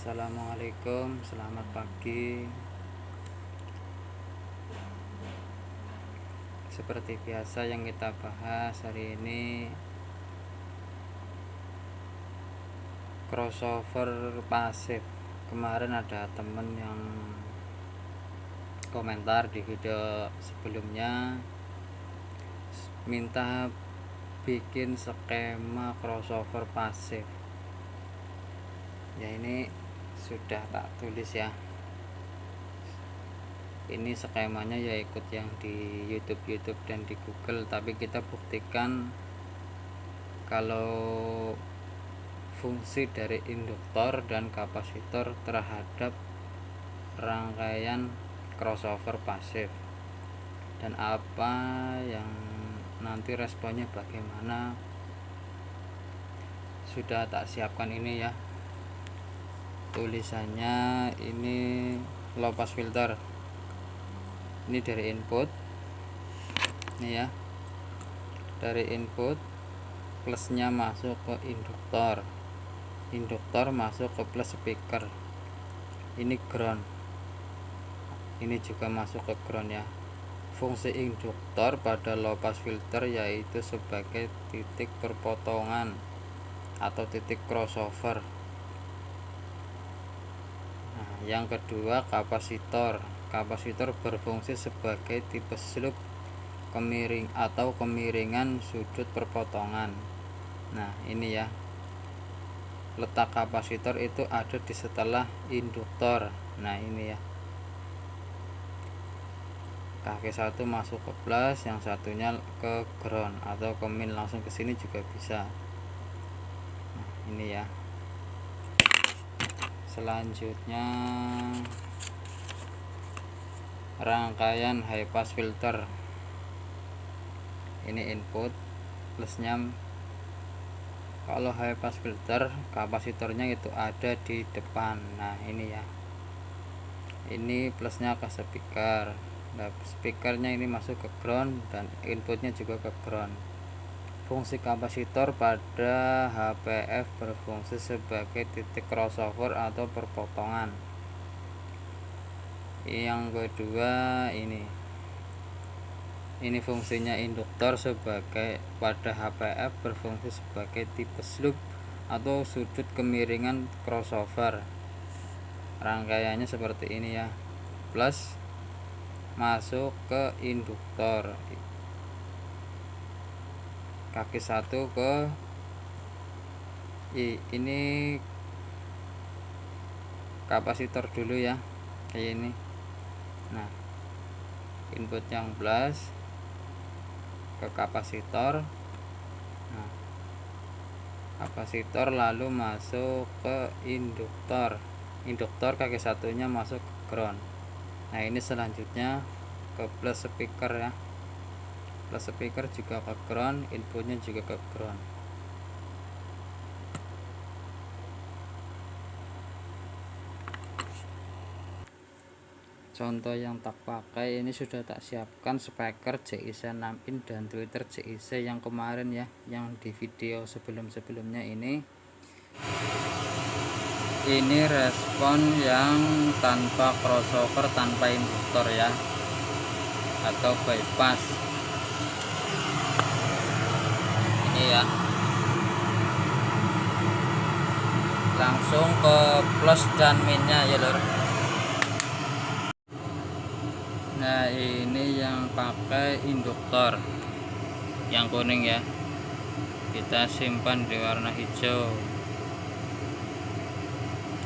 Assalamualaikum, selamat pagi. Seperti biasa yang kita bahas hari ini, crossover pasif. Kemarin ada temen yang komentar di video sebelumnya minta bikin skema crossover pasif. Ya, ini sudah tak tulis ya. Ini skemanya ya ikut yang di YouTube dan di Google, tapi kita buktikan kalau fungsi dari induktor dan kapasitor terhadap rangkaian crossover pasif, dan apa yang nanti responnya bagaimana sudah tak siapkan ini ya. Tulisannya ini low pass filter, ini dari input, ini ya, dari input plusnya masuk ke induktor masuk ke plus speaker, ini ground, ini juga masuk ke ground ya. Fungsi induktor pada low pass filter yaitu sebagai titik perpotongan atau titik crossover. Nah, yang kedua kapasitor berfungsi sebagai tipe slope kemiring atau kemiringan sudut perpotongan. Nah, ini ya, letak kapasitor itu ada di setelah induktor. Nah, ini ya, kaki satu masuk ke plus, yang satunya ke ground atau ke min, langsung ke sini juga bisa. Nah, ini ya. Selanjutnya rangkaian high pass filter, ini input plusnya. Kalau high pass filter kapasitornya itu ada di depan. Nah, ini ya, ini plusnya ke speaker. Nah, speakernya ini masuk ke ground dan inputnya juga ke ground. Fungsi kapasitor pada HPF berfungsi sebagai titik crossover atau perpotongan. Yang kedua ini fungsinya induktor sebagai pada HPF berfungsi sebagai tipe slope atau sudut kemiringan crossover. Rangkaiannya seperti ini ya, plus masuk ke induktor, kaki satu ke ini kapasitor dulu ya, kayak ini. Nah, input yang plus ke kapasitor. Nah, kapasitor lalu masuk ke induktor kaki satunya masuk ke ground. Nah, ini selanjutnya ke plus speaker ya, plus speaker juga ke ground, inputnya juga ke ground. Contoh yang tak pakai ini sudah tak siapkan speaker JIC 6 in dan tweeter JIC yang kemarin ya, yang di video sebelumnya ini respon yang tanpa crossover, tanpa induktor ya, atau bypass. Ini ya, langsung ke plus dan minnya ya lor. Nah, ini yang pakai induktor yang kuning ya, kita simpan di warna hijau,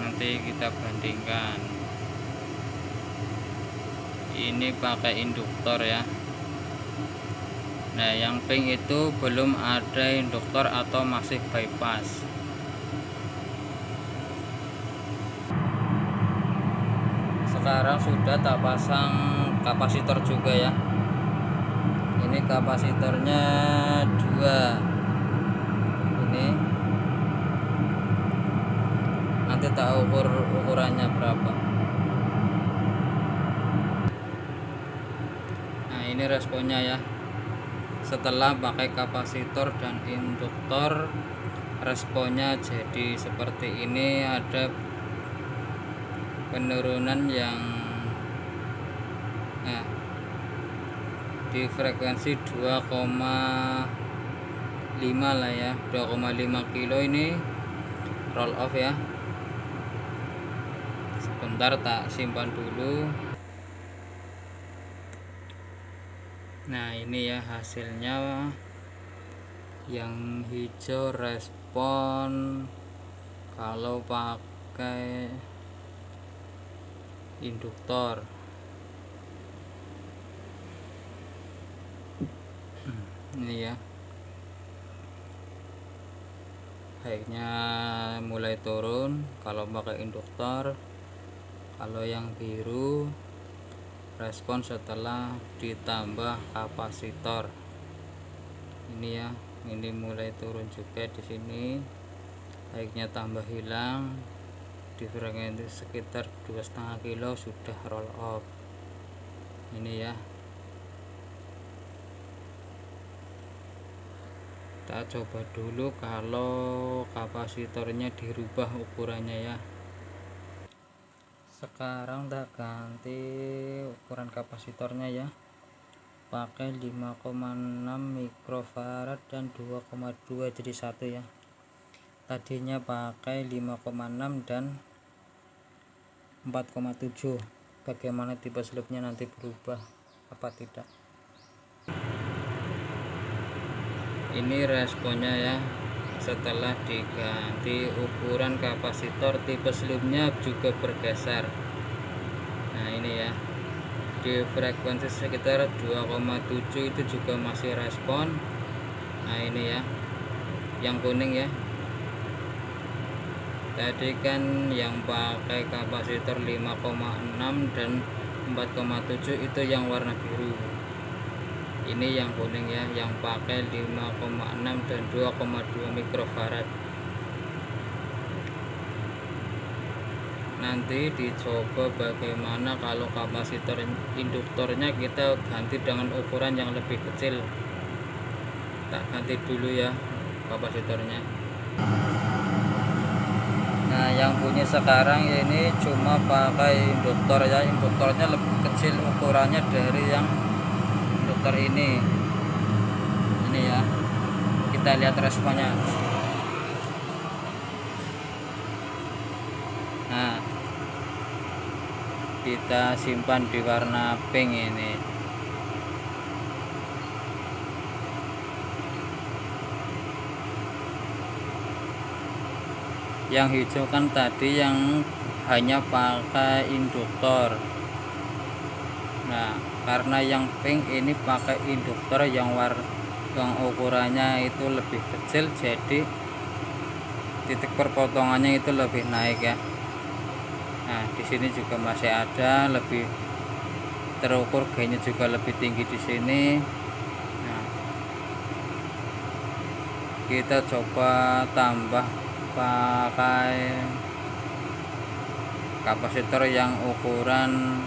nanti kita bandingkan. Ini pakai induktor ya. Nah, yang pink itu belum ada induktor atau masih bypass. Sekarang sudah tak pasang kapasitor juga ya. Ini kapasitornya 2. Ini nanti tak ukur ukurannya berapa. Nah, ini responnya ya. Setelah pakai kapasitor dan induktor, responnya jadi seperti ini. Ada penurunan yang di frekuensi 2,5 lah ya, 2,5 kilo. Ini roll off ya. Sebentar tak simpan dulu. Nah ini ya hasilnya, yang hijau respon kalau pakai induktor. Ini ya, baiknya mulai turun kalau pakai induktor. Kalau yang biru respon setelah ditambah kapasitor. Ini ya, ini mulai turun juga di sini. Baiknya tambah hilang di frekuensi sekitar 2,5 kilo sudah roll off. Ini ya, kita coba dulu kalau kapasitornya dirubah ukurannya ya. Sekarang tak ganti ukuran kapasitornya ya, pakai 5,6 mikrofarad dan 2,2 jadi satu ya. Tadinya pakai 5,6 dan 4,7. Bagaimana tipe slipnya nanti berubah apa tidak. Ini responnya ya, setelah diganti ukuran kapasitor tipe slipnya juga bergeser. Nah ini ya, di frekuensi sekitar 2,7 itu juga masih respon. Nah ini ya, yang kuning ya, tadi kan yang pakai kapasitor 5,6 dan 4,7 itu yang warna biru. Ini yang kuning ya, yang pakai 5,6 dan 2,2 mikrofarad. Nanti dicoba bagaimana kalau kapasitor induktornya kita ganti dengan ukuran yang lebih kecil. Tak ganti dulu ya kapasitornya. Nah yang punya sekarang ini cuma pakai induktor ya, induktornya lebih kecil ukurannya dari yang induktor ini ya. Kita lihat responnya. Nah kita simpan di warna pink ini. Yang hijau kan tadi yang hanya pakai induktor. Nah karena yang pink ini pakai induktor yang ukurannya itu lebih kecil, jadi titik perpotongannya itu lebih naik ya. Nah di sini juga masih ada, lebih terukur, gainnya juga lebih tinggi di sini. Nah kita coba tambah pakai kapasitor yang ukuran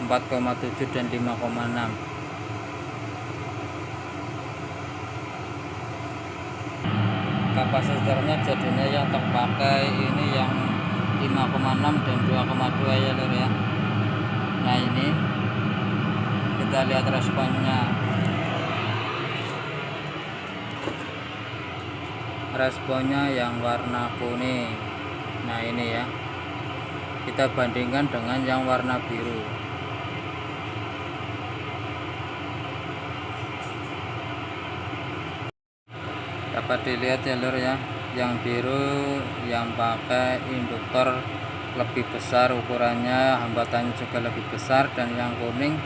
4,7 dan 5,6. Kapasitornya jadinya yang terpakai ini yang 5,6 dan 2,2 ya lur ya. Nah ini kita lihat responnya. Responnya yang warna kuning. Nah ini ya, kita bandingkan dengan yang warna biru. Dapat dilihat ya lur ya, yang biru yang pakai induktor lebih besar ukurannya, hambatannya juga lebih besar, dan yang kuning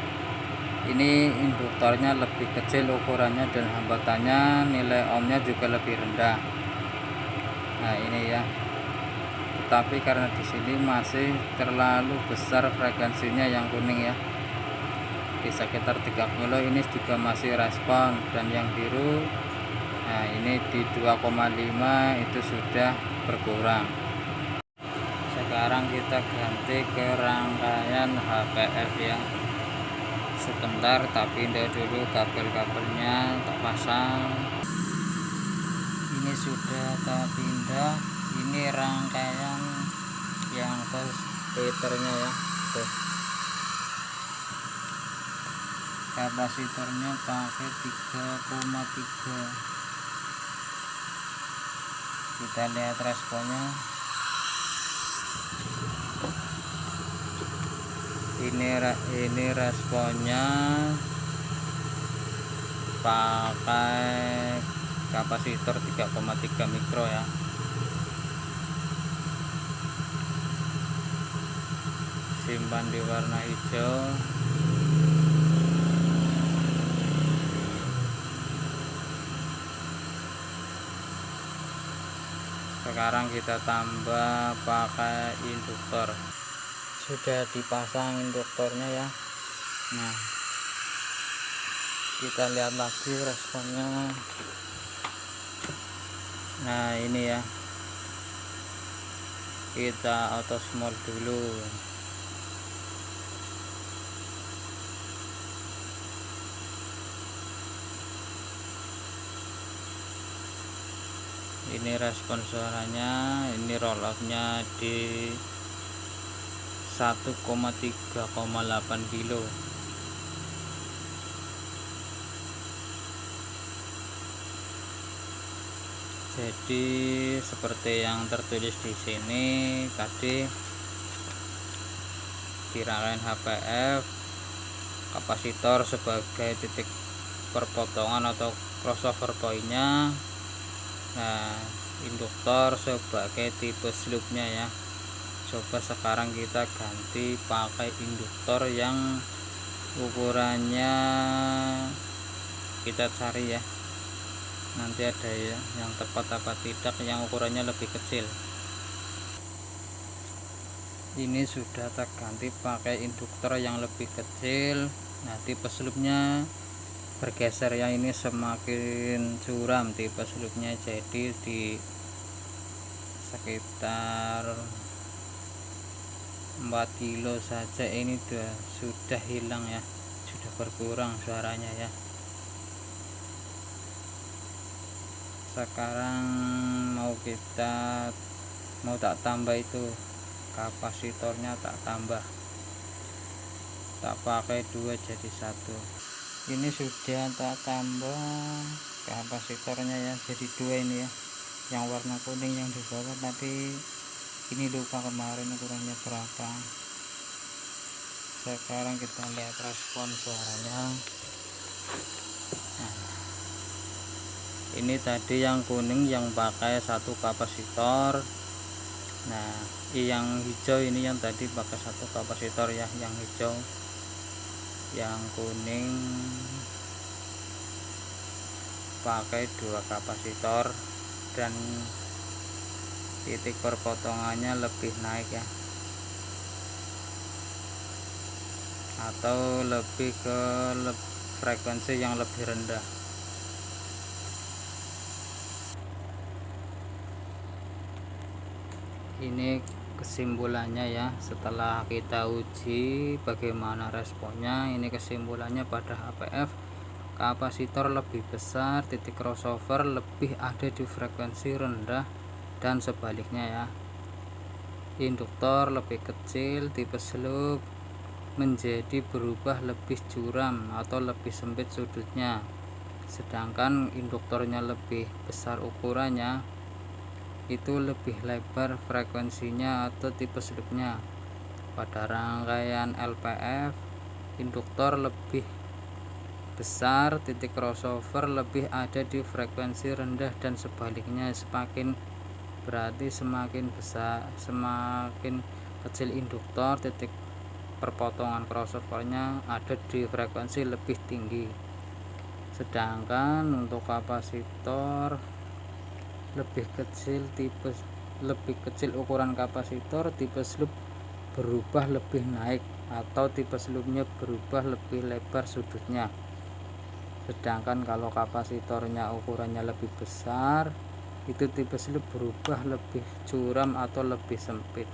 ini induktornya lebih kecil ukurannya dan hambatannya, nilai ohmnya juga lebih rendah. Nah ini ya, tetapi karena di sini masih terlalu besar frekuensinya yang kuning ya, di sekitar 3 kilo ini juga masih respon, dan yang biru nah ini di 2,5 itu sudah berkurang. Sekarang kita ganti ke rangkaian HPF ya. Sebentar tak pindah dulu kabel-kabelnya, tak pasang. Ini sudah tak pindah. Ini rangkaian yang splitternya ya. Tuh, kapasitornya pakai 3,3. Kita lihat responnya. Ini responnya pakai kapasitor 3,3 mikro ya. Simpan di warna hijau. Sekarang kita tambah pakai induktor. Sudah dipasang induktornya ya. Nah, kita lihat lagi responnya. Nah, ini ya, kita auto small dulu. Ini respon suaranya. Ini roll off-nya di 1,3,8 kilo. Jadi seperti yang tertulis di sini tadi, di rangkaian HPF kapasitor sebagai titik perpotongan atau crossover pointnya. Nah, induktor sebagai tipe slope-nya ya. Coba sekarang kita ganti pakai induktor yang ukurannya, kita cari ya, nanti ada ya yang tepat apa tidak, yang ukurannya lebih kecil. Ini sudah tak ganti pakai induktor yang lebih kecil. Nah, tipe slope-nya bergeser ya, ini semakin curam tipe slope-nya, jadi di sekitar 4 kilo saja ini sudah hilang ya, sudah berkurang suaranya ya. Sekarang mau tak tambah itu kapasitornya, tak tambah, tak pakai 2 jadi 1. Ini sudah tak tambah kapasitornya ya, jadi 2 ini ya, yang warna kuning yang di bawah tadi. Ini lupa kemarin ukurannya berapa. Sekarang kita lihat respon suaranya. Nah, ini tadi yang kuning yang pakai 1 kapasitor. Nah, yang hijau ini yang tadi pakai 1 kapasitor ya, yang hijau. Yang kuning pakai 2 kapasitor, dan titik perpotongannya lebih naik ya, atau lebih ke frekuensi yang lebih rendah. Ini kesimpulannya ya, setelah kita uji bagaimana responnya. Ini kesimpulannya, pada HPF kapasitor lebih besar, titik crossover lebih ada di frekuensi rendah, dan sebaliknya ya. Induktor lebih kecil, tipe slope menjadi berubah lebih curam atau lebih sempit sudutnya, sedangkan induktornya lebih besar ukurannya, itu lebih lebar frekuensinya atau tipe slope-nya. Pada rangkaian LPF, induktor lebih besar, titik crossover lebih ada di frekuensi rendah, dan sebaliknya. Berarti semakin kecil induktor, titik perpotongan crossovernya ada di frekuensi lebih tinggi. Sedangkan untuk kapasitor lebih kecil ukuran kapasitor, tipe slope berubah lebih naik, atau tipe slope-nya berubah lebih lebar sudutnya. Sedangkan kalau kapasitornya ukurannya lebih besar, itu tipe slope berubah lebih curam atau lebih sempit.